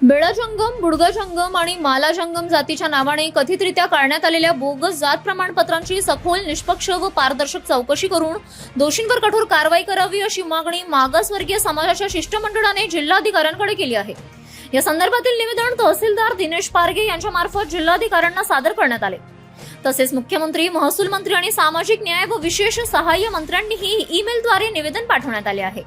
बेडाजंगम, बुडगाजंगम आणि मालाजंगम जातीच्या नावाने कथितरित्या काढण्यात आलेल्या बोगस जात प्रमाणपत्रांची सखोल, निष्पक्ष व पारदर्शक चौकशी करून दोषींवर कठोर कारवाई करावी अशी मागणी मागासवर्गीय समाजाच्या शिष्टमंडळाने जिल्हाधिकाऱ्यांकडे केली आहे। या संदर्भातील निवेदन तहसीलदार दिनेश पारगे यांच्या मार्फत जिल्हाधिकाऱ्यांना सादर करण्यात आले। तसेच मुख्यमंत्री, महसूल मंत्री आणि सामाजिक न्याय व विशेष सहाय्य मंत्र्यांनीही ईमेलद्वारे निवेदन पाठवण्यात आले आहे।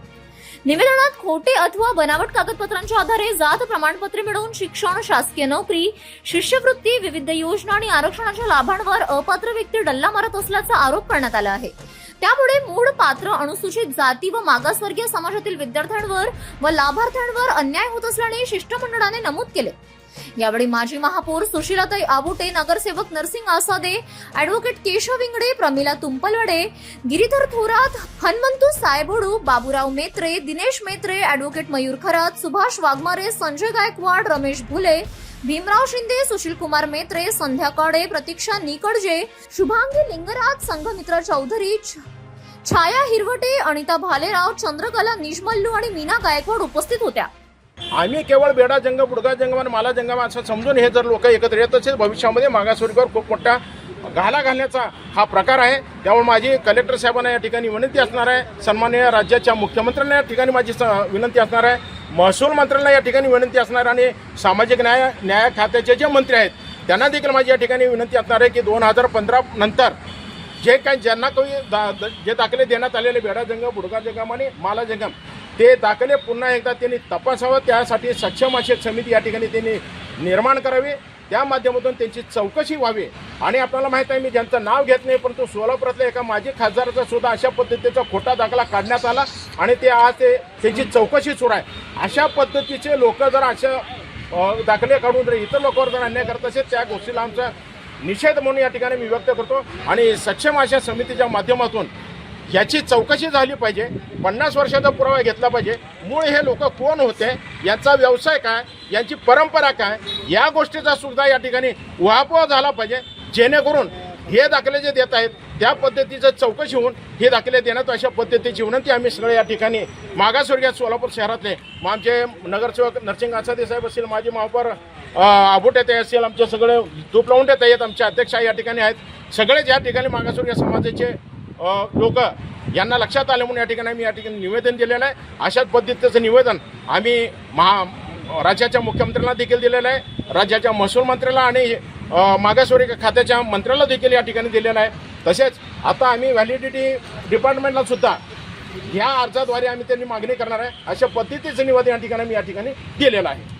निवेदनात खोटे अथवा बनावट कागदपत्रांच्या आधारे जात प्रमाणपत्रे मिळवून शिक्षण, शासकीय नोकरी, शिष्यवृत्ती, विविध योजना आणि आरक्षणाच्या लाभांवर अपात्र व्यक्ती डल्ला मारत असल्याचा आरोप करण्यात आला आहे। त्यामुळे मूळ पात्र अनुसूचित जाती व मागासवर्गीय समाजातील विद्यार्थ्यांवर व लाभार्थ्यांवर अन्याय होत असल्याने शिष्टमंडळाने नमूद केले। यावेळी माजी महापौर सुशीलाताई आबुटे, नगरसेवक नरसिंग आसादे, ॲडव्होकेट केशव इंगडे, प्रमिला तुंपलवडे, गिरीधर थोरात, हनुमंतू सायभोडू, बाबूराव मेत्रे, दिनेश मेत्रे, ॲडव्होकेट मयूर खरात, सुभाष वाघमारे, संजय गायकवाड, रमेश भुले, भीमराव शिंदे, सुशील कुमार मेत्रे, संध्या काडे, प्रतीक्षा निकडजे, शुभांगी लिंगराज, संघमित्रा चौधरी, छाया हिरवटे, अनिता भालेराव, चंद्रकला निजमल्लू आणि मीना गायकवाड उपस्थित होत्या। आम्ही केवळ बेडाजंगम, बुडगाजंगम आणि मालाजंगम असं समजून हे जर लोक एकत्र येत असेल, भविष्यामध्ये मागासवर्गीयांवर खूप मोठा घाला घालण्याचा हा प्रकार आहे। त्यामुळे माझी कलेक्टर साहेबांना या ठिकाणी विनंती असणार आहे, सन्माननीय राज्याच्या मुख्यमंत्र्यांना या ठिकाणी माझी विनंती असणार आहे, महसूल मंत्र्यांना या ठिकाणी विनंती असणार आणि सामाजिक न्याय खात्याचे जे मंत्री आहेत त्यांना देखील माझी या ठिकाणी विनंती असणार आहे की 2015 नंतर जे काही ज्यांना काही जे दाखले देण्यात आलेले बेडाजंगम, बुडगाजंगम आणि मालाजंगम ते दाखले पुन्हा एकदा त्यांनी तपासावं। त्यासाठी सक्षम अशी एक समिती या ठिकाणी त्यांनी निर्माण करावी, त्या माध्यमातून त्यांची चौकशी व्हावी। आणि आपल्याला माहीत आहे, मी ज्यांचं नाव घेत नाही, परंतु सोलापुरातल्या एका माजी खासदाराचा सुद्धा अशा पद्धतीचा खोटा दाखला काढण्यात आला आणि ते आज त्याची चौकशी सुरू आहे। अशा पद्धतीचे लोक जर अशा दाखले काढून जर इतर लोकांवर जर अन्याय करत असेल, त्या गोष्टीला आमचा निषेध म्हणून या ठिकाणी मी व्यक्त करतो आणि सक्षम अशा समितीच्या माध्यमातून याची चौकशी झाली पाहिजे। 50 वर्षाचा पुरावा घेतला पाहिजे। मूळ हे लोक कोण होते, यांचा व्यवसाय काय, यांची परंपरा काय, या गोष्टीचा सुद्धा या ठिकाणी उहापोह झाला पाहिजे, जेणेकरून हे दाखले जे देत आहेत त्या पद्धतीचं चौकशी होऊन हे दाखले देण्यात अशा पद्धतीची विनंती आम्ही सगळे या ठिकाणी मागासवर्गीय सोलापूर शहरातले आमचे नगरसेवक नरसिंग आसादे साहेब असतील, माजी महापौर आबुटे ते असतील, आमचे सगळे तुपलवंडे ताई आहेत, आमचे अध्यक्ष या ठिकाणी आहेत, सगळेच या ठिकाणी मागासवर्गीय समाजाचे लोक यांना लक्षात आले म्हणून या ठिकाणी निवेदन दिलेलं आहे। अशाच पद्धतीचं निवेदन आम्ही राज्याच्या मुख्यमंत्र्यांना देखील दिलेलं आहे, राज्याच्या महसूल मंत्र्याला आणि मागासवर्गीय खात्याच्या मंत्र्याला देखील या ठिकाणी दिलेलं आहे। तसेच आता आम्ही व्हॅलिडिटी डिपार्टमेंटला सुद्धा या अर्जाद्वारे आम्ही त्यांनी मागणी करणार आहे। अशा पद्धतीचं निवेदन या ठिकाणी दिलेलं आहे।